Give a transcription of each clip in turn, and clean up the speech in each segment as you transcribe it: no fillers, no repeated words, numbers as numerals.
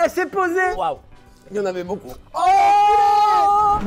Elle s'est posée. Waouh, il y en avait beaucoup.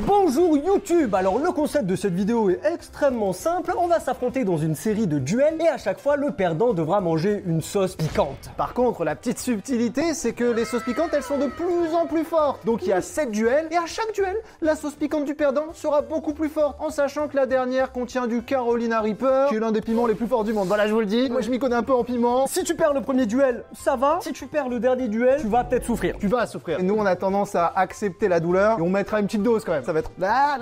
Bonjour YouTube. Alors le concept de cette vidéo est extrêmement simple. On va s'affronter dans une série de duels et à chaque fois le perdant devra manger une sauce piquante. Par contre, la petite subtilité, c'est que les sauces piquantes, elles sont de plus en plus fortes. Donc il y a 7 duels et à chaque duel, la sauce piquante du perdant sera beaucoup plus forte, en sachant que la dernière contient du Carolina Reaper, qui est l'un des piments les plus forts du monde. Voilà, je vous le dis. Moi, je m'y connais un peu en piment. Si tu perds le premier duel, ça va. Si tu perds le dernier duel, tu vas peut-être souffrir. Tu vas souffrir. Et nous, on a tendance à accepter la douleur et on mettra une petite dose quand même. Ça va être là.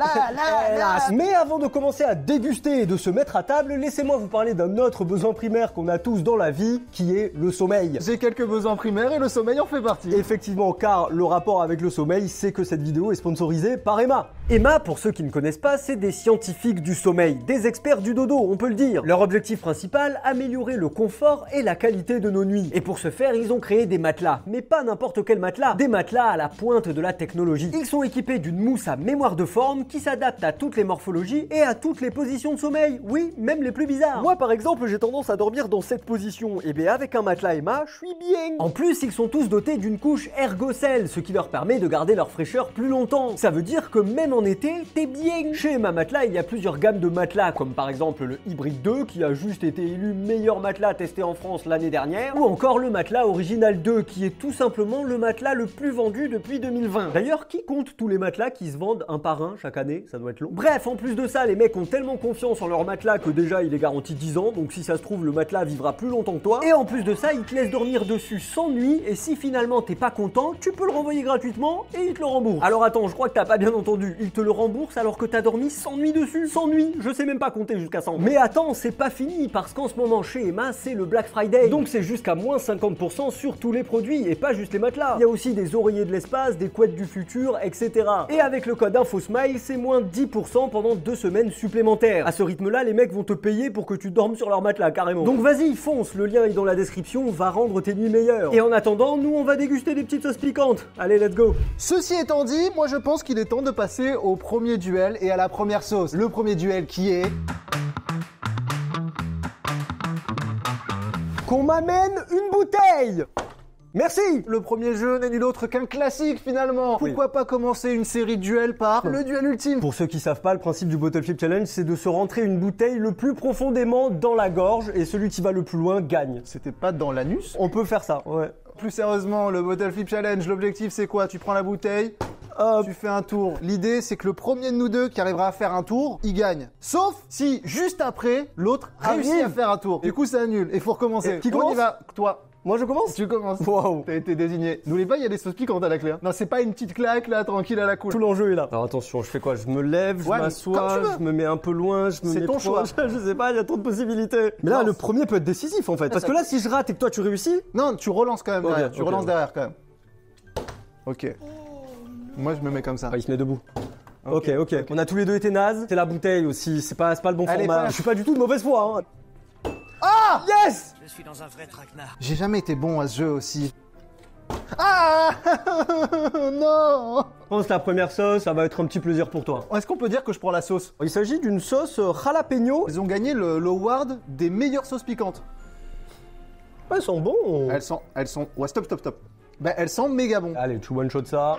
Mais avant de commencer à déguster et de se mettre à table, laissez-moi vous parler d'un autre besoin primaire qu'on a tous dans la vie, qui est le sommeil. J'ai quelques besoins primaires et le sommeil en fait partie. Effectivement, car le rapport avec le sommeil, c'est que cette vidéo est sponsorisée par Emma. Emma, pour ceux qui ne connaissent pas, c'est des scientifiques du sommeil, des experts du dodo, on peut le dire. Leur objectif principal, améliorer le confort et la qualité de nos nuits. Et pour ce faire, ils ont créé des matelas, mais pas n'importe quel matelas, des matelas à la pointe de la technologie. Ils sont équipés d'une mousse à mémoire de forme qui s'adapte à toutes les morphologies et à toutes les positions de sommeil, oui, même les plus bizarres. Moi par exemple, j'ai tendance à dormir dans cette position, et bien avec un matelas Emma, je suis bien. En plus, ils sont tous dotés d'une couche Ergocell, ce qui leur permet de garder leur fraîcheur plus longtemps. Ça veut dire que même en été, t'es bien. Chez Emma Matelas, il y a plusieurs gammes de matelas, comme par exemple le Hybrid 2, qui a juste été élu meilleur matelas testé en France l'année dernière, ou encore le matelas Original 2, qui est tout simplement le matelas le plus vendu depuis 2020. D'ailleurs, qui compte tous les matelas qui se vendent un par un chaque année? Ça doit être long. Bref, en plus de ça, les mecs ont tellement confiance en leur matelas que déjà il est garanti 10 ans, donc si ça se trouve, le matelas vivra plus longtemps que toi. Et en plus de ça, ils te laissent dormir dessus sans nuit, et si finalement t'es pas content, tu peux le renvoyer gratuitement et ils te le remboursent. Alors attends, je crois que t'as pas bien entendu, ils te le remboursent alors que t'as dormi sans nuit dessus. Sans nuit, je sais même pas compter jusqu'à 100. Mais attends, c'est pas fini, parce qu'en ce moment chez Emma, c'est le Black Friday. Donc c'est jusqu'à moins 50% sur tous les produits, et pas juste les matelas. Il y a aussi des oreillers de l'espace, des couettes du futur, etc. Et avec le code InfoSmile, c'est moins 10% pendant 2 semaines supplémentaires. À ce rythme-là, les mecs vont te payer pour que tu dormes sur leur matelas, carrément. Donc vas-y, fonce, le lien est dans la description, va rendre tes nuits meilleures. Et en attendant, nous on va déguster des petites sauces piquantes. Allez, let's go. Ceci étant dit, moi je pense qu'il est temps de passer au premier duel et à la première sauce. Le premier duel qui est... Qu'on m'amène une bouteille. Merci. Le premier jeu n'est nul autre qu'un classique finalement. Pourquoi pas commencer une série de duels par le duel ultime? Pour ceux qui savent pas, le principe du Bottle Flip Challenge, c'est de se rentrer une bouteille le plus profondément dans la gorge et celui qui va le plus loin gagne. C'était pas dans l'anus? On peut faire ça, ouais. Plus sérieusement, le Bottle Flip Challenge, l'objectif c'est quoi? Tu prends la bouteille, tu fais un tour. L'idée c'est que le premier de nous deux qui arrivera à faire un tour, il gagne. Sauf si juste après, l'autre réussit à faire un tour. Du coup c'est nul et faut recommencer. Qui commence? On y va, toi. Moi je commence? Tu commences. Waouh. T'as été désigné. N'oublie pas, il y a des sauces piquantes à la clé. Hein. Non, c'est pas une petite claque là, tranquille à la cool. Tout l'enjeu est là. Alors attention, je fais quoi? Je me lève, je m'assois, je me mets un peu loin, je me mets ton choix. Je sais pas, il y a trop de possibilités. Mais là, le premier peut être décisif en fait. Parce que là, si je rate et que toi tu réussis... Non, tu relances quand même derrière. Tu relances derrière quand même. Ok. Moi, je me mets comme ça. Ah, il se met debout. Ok. On a tous les deux été nazes. C'est la bouteille aussi, c'est pas le bon format. Je suis pas du tout de mauvaise foi. Hein. Ah! Yes! Je suis dans un vrai traquenard. J'ai jamais été bon à ce jeu aussi. Ah! Non! Je pense que la première sauce, ça va être un petit plaisir pour toi. Est-ce qu'on peut dire que je prends la sauce? Il s'agit d'une sauce jalapeno. Ils ont gagné l'award des meilleures sauces piquantes. Ouais, elles sont bons. Elles sont... Ouais, stop. Ben, elles sont méga bon. Allez, tu one shot ça.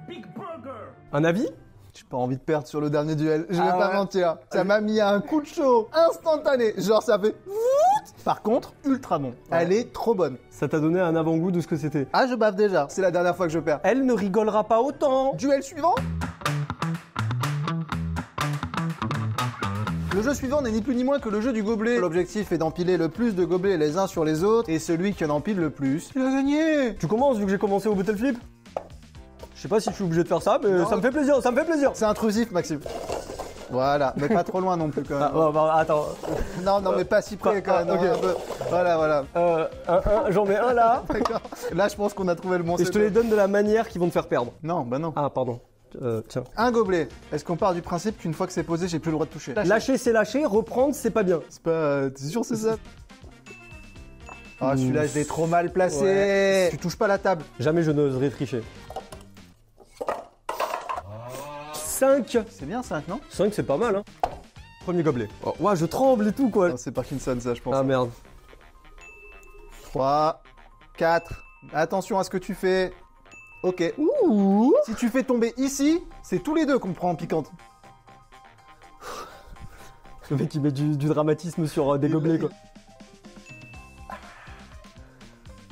Big burger. Un avis? J'ai pas envie de perdre sur le dernier duel, je vais pas mentir. Ça m'a mis un coup de chaud instantané. Genre ça fait... Par contre, ultra bon. Elle est trop bonne. Ça t'a donné un avant-goût de ce que c'était. Ah, je bave déjà. C'est la dernière fois que je perds. Elle ne rigolera pas autant. Duel suivant. Le jeu suivant n'est ni plus ni moins que le jeu du gobelet. L'objectif est d'empiler le plus de gobelets les uns sur les autres, et celui qui en empile le plus, il a gagné. Tu commences vu que j'ai commencé au Bottle Flip? Je sais pas si je suis obligé de faire ça, mais ça me fait plaisir, C'est intrusif, Maxime. Voilà, mais pas trop loin non plus quand même. Attends. Non, mais pas si près quand même. Okay. Un peu. Voilà. J'en mets un là. D'accord. Là, je pense qu'on a trouvé le bon. Et je te les donne de la manière qui vont te faire perdre. Non, bah non. Ah, pardon. Tiens. Un gobelet. Est-ce qu'on part du principe qu'une fois que c'est posé, j'ai plus le droit de toucher? Lâcher, c'est lâcher. Reprendre, c'est pas bien. C'est pas... T'es sûr c'est ça? Ah, celui-là, je l'ai trop mal placé. Ouais. Tu touches pas la table. Jamais je n'oserais tricher. 5. C'est bien 5, non? 5, c'est pas mal, hein. Premier gobelet. Oh, ouais, je tremble et tout, quoi. Non, c'est Parkinson, ça, je pense. Ah, merde. 3, 4... Attention à ce que tu fais. Ok. Ouh. Si tu fais tomber ici, c'est tous les deux qu'on prend en piquante. Le mec, il met du dramatisme sur des gobelets, quoi.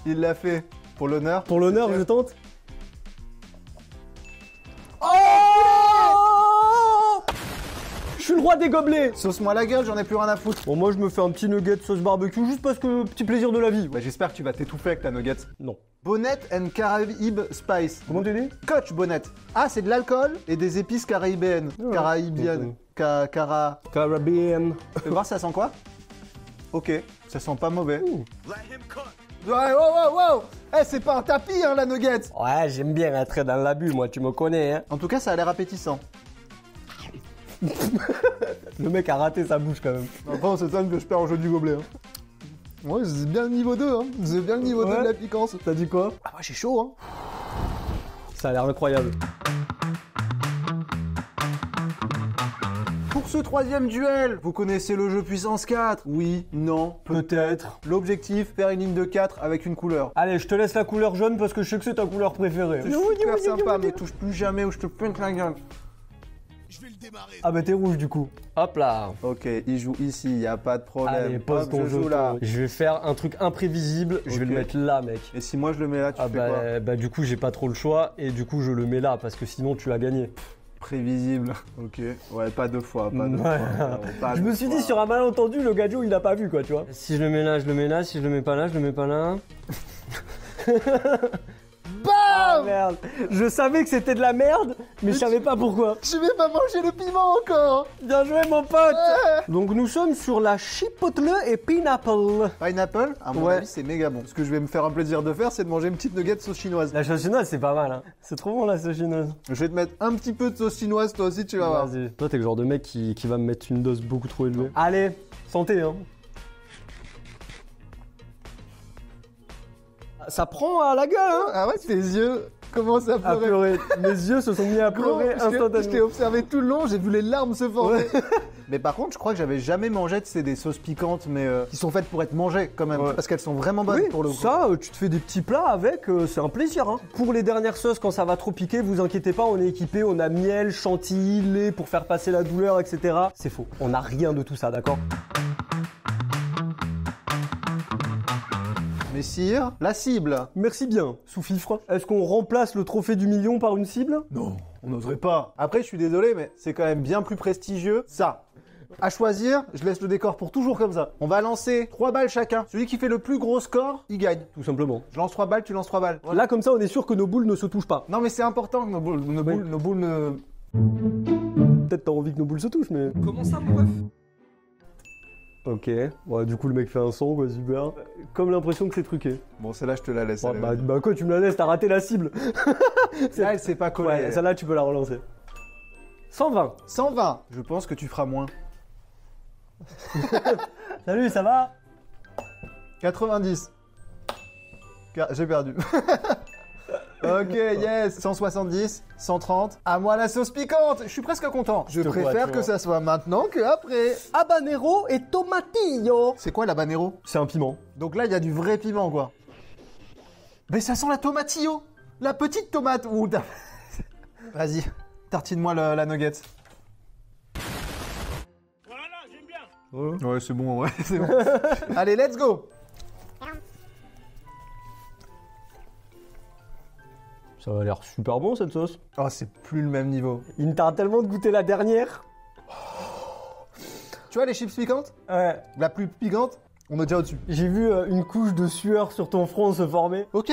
Il l'a fait. Pour l'honneur. Pour l'honneur, je tente. Oh! Je suis le roi des gobelets. Sauce-moi la gueule, j'en ai plus rien à foutre. Bon, moi, je me fais un petit nugget sauce barbecue, juste parce que petit plaisir de la vie. Bah, j'espère que tu vas t'étouffer avec ta nugget. Non. Bonnet and Caraïbe Spice. Comment tu dis? Coach Bonnet. Ah, c'est de l'alcool et des épices caraïbéennes. Caraïbiennes. Caribbean. Fais voir, ça sent quoi? Ok, ça sent pas mauvais. Let him cook. Ouais, wow. Eh, c'est pas un tapis, hein, la nugget. Ouais, j'aime bien rentrer dans l'abus, moi, tu me connais, hein. En tout cas, ça a l'air appétissant. Le mec a raté sa bouche, quand même. Enfin, c'est ça que je perds au jeu du gobelet. Hein. Ouais, c'est bien le niveau 2, hein. C'est bien le niveau 2 de la piquance. T'as dit quoi? Ah ouais, j'ai chaud, hein. Ça a l'air incroyable. Pour ce troisième duel, vous connaissez le jeu puissance 4? Oui, non, peut-être. L'objectif, faire une ligne de 4 avec une couleur. Allez, je te laisse la couleur jaune parce que je sais que c'est ta couleur préférée. C'est super sympa, mais touche plus jamais ou je te peinte la gueule. Je vais le démarrer. Ah bah t'es rouge du coup. Hop là. Ok, il joue ici, y a pas de problème. Allez, pose Hop, ton je jeu. joue là. Je vais faire un truc imprévisible. Je vais Ok. le mettre là, mec. Et si moi je le mets là, tu Ah fais quoi? bah du coup j'ai pas trop le choix et du coup je le mets là parce que sinon tu as gagné. Prévisible. Ok. Ouais, pas deux fois, pas deux Ouais. fois. Pas Je me deux suis fois. dit sur un malentendu le gadget il a pas vu quoi tu vois. Si je le mets là, je le mets là. Si je le mets pas là, je le mets pas là. Ah merde. Je savais que c'était de la merde mais je savais pas pourquoi. Je vais pas manger le piment encore. Bien joué mon pote. Donc nous sommes sur la chipotle et pineapple. Pineapple, à mon Ouais. avis, c'est méga bon. Ce que je vais me faire un plaisir de faire, c'est de manger une petite nugget sauce chinoise. La sauce chinoise c'est pas mal hein. C'est trop bon la sauce chinoise. Je vais te mettre un petit peu de sauce chinoise, toi aussi, tu vas voir. Vas-y. Toi t'es le genre de mec qui va me mettre une dose beaucoup trop élevée. Allez, santé hein. Ça prend à la gueule hein. Ah ouais, tes yeux commencent à À pleurer. pleurer. Mes yeux se sont mis à pleurer Je t'ai instantanément. observé tout le long, j'ai vu les larmes se former. Mais par contre, je crois que j'avais jamais mangé des sauces piquantes, mais qui sont faites pour être mangées quand même, Ouais. parce qu'elles sont vraiment bonnes Oui, pour le coup. ça, tu te fais des petits plats avec, c'est un plaisir. Hein. Pour les dernières sauces, quand ça va trop piquer, vous inquiétez pas, on est équipé, on a miel, chantilly, lait pour faire passer la douleur, etc. C'est faux, on n'a rien de tout ça, d'accord? Messire, la cible. Merci bien, sous-fifre. Est-ce qu'on remplace le trophée du million par une cible? Non, on n'oserait pas. Après, je suis désolé, mais c'est quand même bien plus prestigieux. Ça. À choisir, je laisse le décor pour toujours comme ça. On va lancer 3 balles chacun. Celui qui fait le plus gros score, il gagne. Tout simplement. Je lance 3 balles, tu lances 3 balles. Voilà. Là, comme ça, on est sûr que nos boules ne se touchent pas. Non, mais c'est important que nos boules ne... Peut-être t'as envie que nos boules se touchent, mais... Comment ça, mon ref? Ok, ouais, du coup, le mec fait un son, quoi, super. Comme l'impression que c'est truqué. Bon, celle-là, je te la laisse. Bon, elle est- bah quoi, tu me la laisses, t'as raté la cible. Là, elle s'est pas collée. Ouais, celle-là, tu peux la relancer. 120. 120. Je pense que tu feras moins. Salut, ça va? 90. J'ai perdu. Ok, yes. 170, 130. À moi la sauce piquante. Je suis presque content. Je te crois, préfère tu que vois. ça soit maintenant que après. Habanero et tomatillo. C'est quoi l'habanero? C'est un piment. Donc là, il y a du vrai piment, quoi. Mais ça sent la tomatillo. La petite tomate. Ouh, vas-y, tartine-moi la nugget. Voilà, j'aime bien. Ouais, c'est bon, ouais, c'est bon. Allez, let's go. Ça va l'air super bon cette sauce. Oh, c'est plus le même niveau. Il me tarde tellement de goûter la dernière. Tu vois les chips piquantes? Ouais. La plus piquante, on est déjà au-dessus. J'ai vu une couche de sueur sur ton front se former. Ok.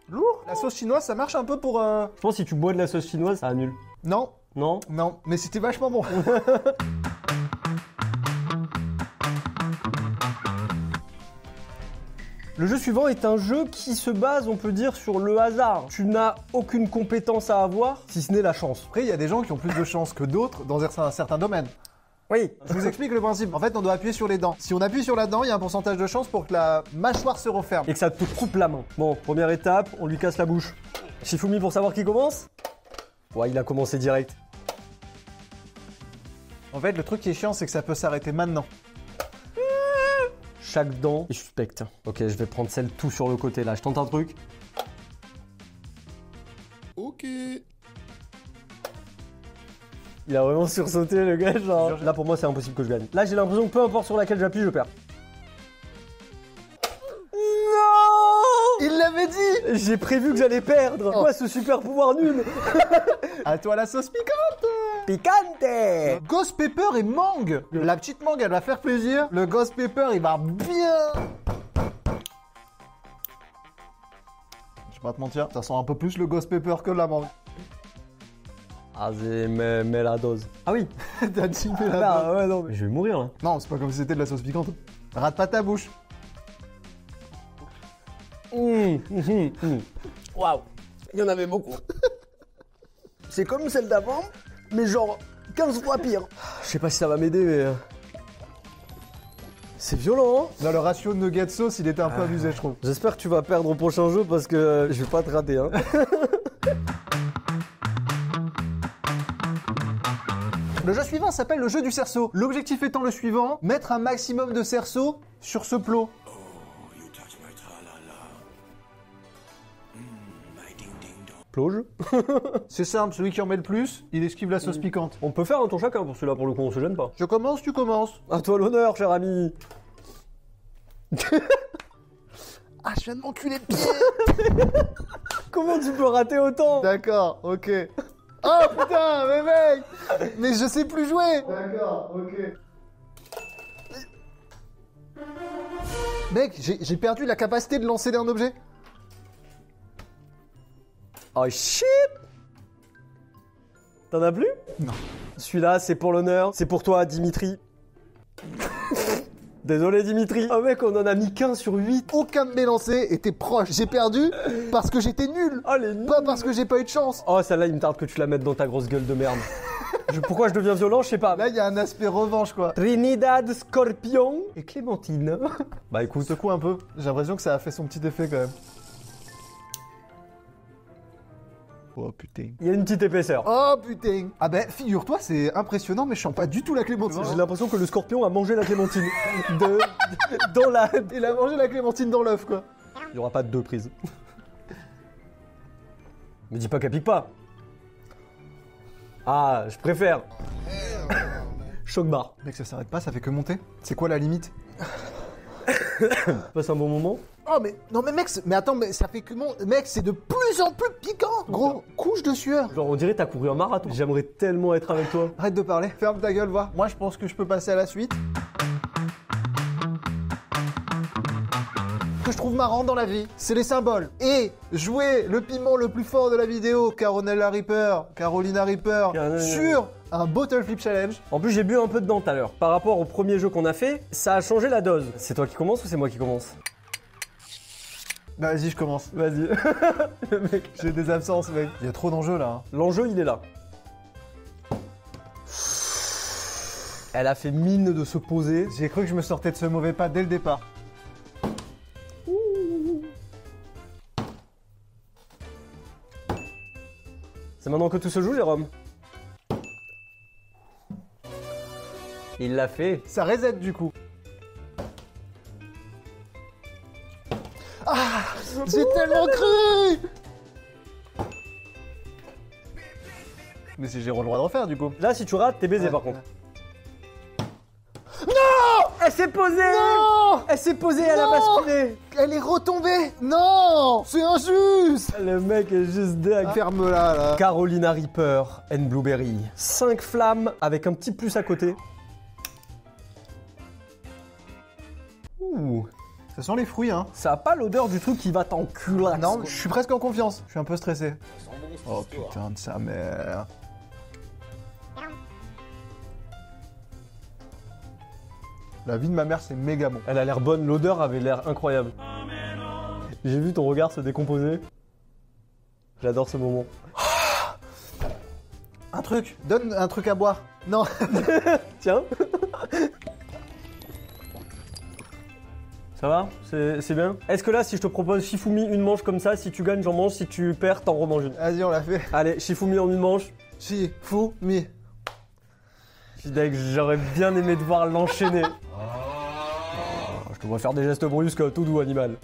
Lourd. La sauce chinoise, ça marche un peu pour... Je pense que si tu bois de la sauce chinoise, ça annule. Non, Non? non, mais c'était vachement bon. Le jeu suivant est un jeu qui se base, on peut dire, sur le hasard. Tu n'as aucune compétence à avoir, si ce n'est la chance. Après, il y a des gens qui ont plus de chance que d'autres dans un certain domaine. Oui. Je vous explique le principe. En fait, on doit appuyer sur les dents. Si on appuie sur la dent, il y a un pourcentage de chance pour que la mâchoire se referme. Et que ça te coupe la main. Bon, première étape, on lui casse la bouche. Shifumi pour savoir qui commence? Ouais, il a commencé direct. En fait, le truc qui est chiant, c'est que ça peut s'arrêter maintenant. chaque dent est suspecte. Ok, je vais prendre celle tout sur le côté là. Je tente un truc. Ok. Il a vraiment sursauté le gars, genre. Là pour moi c'est impossible que je gagne. Là j'ai l'impression que peu importe sur laquelle j'appuie, je perds. Non! Il l'avait dit! J'ai prévu que j'allais perdre. Quoi ce super pouvoir nul? À toi la sauce piquante! Picante! Ghost pepper et mangue! La petite mangue elle va faire plaisir. Le ghost pepper il va bien! Je vais pas te mentir, ça sent un peu plus le ghost pepper que la mangue. Vas-y, mets la dose. Ah oui! T'as dit mais la Ah ouais, non, mais je vais mourir là. Non, c'est pas comme si c'était de la sauce piquante. Rate pas ta bouche. Waouh. Il y en avait beaucoup. C'est comme celle d'avant, mais genre 15 fois pire. Je sais pas si ça va m'aider, mais. C'est violent, hein? Là, le ratio de nugget sauce, il était un peu abusé, je trouve. J'espère que tu vas perdre au prochain jeu parce que je vais pas te rater, hein. Le jeu suivant s'appelle le jeu du cerceau. L'objectif étant le suivant, mettre un maximum de cerceaux sur ce plot. Plauge. C'est simple, celui qui en met le plus, il esquive la sauce piquante. On peut faire un tour chacun pour celui-là, pour le coup, on se gêne pas. Je commence, tu commences. À toi l'honneur, cher ami. Ah, je viens de m'enculer le pied. Comment tu peux rater autant? D'accord, ok. Oh putain, mais mec. Mais je sais plus jouer. D'accord, ok. Mec, j'ai perdu la capacité de lancer un objet. Oh shit! T'en as plus? Non. Celui-là, c'est pour l'honneur. C'est pour toi, Dimitri. Désolé, Dimitri. Oh mec, on en a mis qu'un sur 8. Aucun de mes lancers était proche. J'ai perdu parce que j'étais nul. Oh les nuls. Pas parce que j'ai pas eu de chance. Oh, celle-là, il me tarde que tu la mettes dans ta grosse gueule de merde. Pourquoi je deviens violent, je sais pas. Là, il y a un aspect revanche, quoi. Trinidad, Scorpion et Clémentine. Bah écoute, Secoue un peu. J'ai l'impression que ça a fait son petit effet, quand même. Oh putain. il y a une petite épaisseur. Oh putain. Ah ben, figure-toi, c'est impressionnant, mais je sens pas du tout la clémentine. J'ai l'impression que le scorpion a mangé la clémentine. Dans la... Il a mangé la clémentine dans l'œuf, quoi. Il n'y aura pas de 2 prises. Me dis pas qu'elle pique pas. Ah, je préfère. Choc barre. Mec, ça s'arrête pas, ça fait que monter. C'est quoi la limite? Passe un bon moment. Oh mais non mais mec, mais attends, mais ça fait que mon mec, c'est de plus en plus piquant. Gros, couche de sueur. Genre on dirait t'as couru un marathon. J'aimerais tellement être avec toi. Arrête de parler, ferme ta gueule, va. Moi je pense que je peux passer à la suite. Ce que je trouve marrant dans la vie, c'est les symboles. Et jouer le piment le plus fort de la vidéo, Carolina Reaper, sur un bottle flip challenge. En plus j'ai bu un peu dedans tout à l'heure. Par rapport au premier jeu qu'on a fait, ça a changé la dose. C'est toi qui commence ou c'est moi qui commence? Bah vas-y, je commence. Vas-y. Mec, j'ai des absences, mec. Il y a trop d'enjeux là. L'enjeu il est là. Elle a fait mine de se poser. J'ai cru que je me sortais de ce mauvais pas dès le départ. C'est maintenant que tout se joue, Jérôme. Il l'a fait. Ça reset du coup. Ah, j'ai tellement cru. Mais si j'ai le droit de refaire du coup. Là, si tu rates, t'es baisé Ouais. par contre. Non! Elle s'est posée! Non! Elle s'est posée, elle a Non! basculé! Elle est retombée! Non! C'est injuste! Le mec est juste dingue. Ferme-la là. Carolina Reaper and Blueberry. 5 flammes avec un petit plus à côté. Ouh. Ça sent les fruits, hein. Ça a pas l'odeur du truc qui va t'enculer. Non, je suis presque en confiance. Je suis un peu stressé. Oh putain de sa mère. La vie de ma mère, c'est méga bon. Elle a l'air bonne, l'odeur avait l'air incroyable. J'ai vu ton regard se décomposer. J'adore ce moment. Un truc, donne un truc à boire. Non. Tiens. Ça va? C'est bien? Est-ce que là, si je te propose Shifumi une manche comme ça, si tu gagnes, j'en mange, si tu perds, t'en remanges une? Vas-y, on l'a fait. Allez, Shifumi en une manche. Shifumi. Je suis deg, j'aurais bien aimé devoir l'enchaîner. Je te vois faire des gestes brusques, tout doux, animal.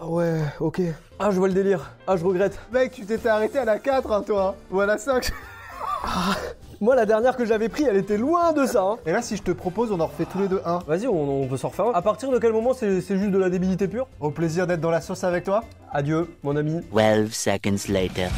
Ah ouais, ok. Ah, je vois le délire. Ah, je regrette. Mec, tu t'étais arrêté à la 4, hein, toi. Ou à la 5. Moi, la dernière que j'avais pris, elle était loin de ça. Hein. Et là, si je te propose, on en refait tous les deux un. Vas-y, on peut s'en refaire un. À partir de quel moment c'est juste de la débilité pure? Au plaisir d'être dans la sauce avec toi. Adieu, mon ami. 12 seconds later.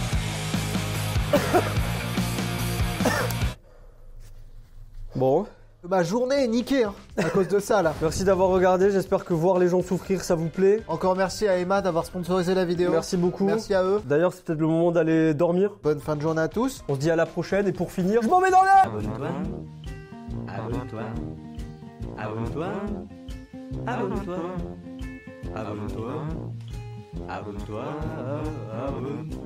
Bon. Ma journée est niquée, hein, à cause de ça, là. Merci d'avoir regardé, j'espère que voir les gens souffrir, ça vous plaît. Encore merci à Emma d'avoir sponsorisé la vidéo. Merci beaucoup. Merci à eux. D'ailleurs, c'est peut-être le moment d'aller dormir. Bonne fin de journée à tous. On se dit à la prochaine et pour finir, je m'en mets dans l'air. Abonne-toi. Abonne-toi. Abonne-toi. Abonne-toi. Abonne-toi. Abonne-toi. Abonne-toi.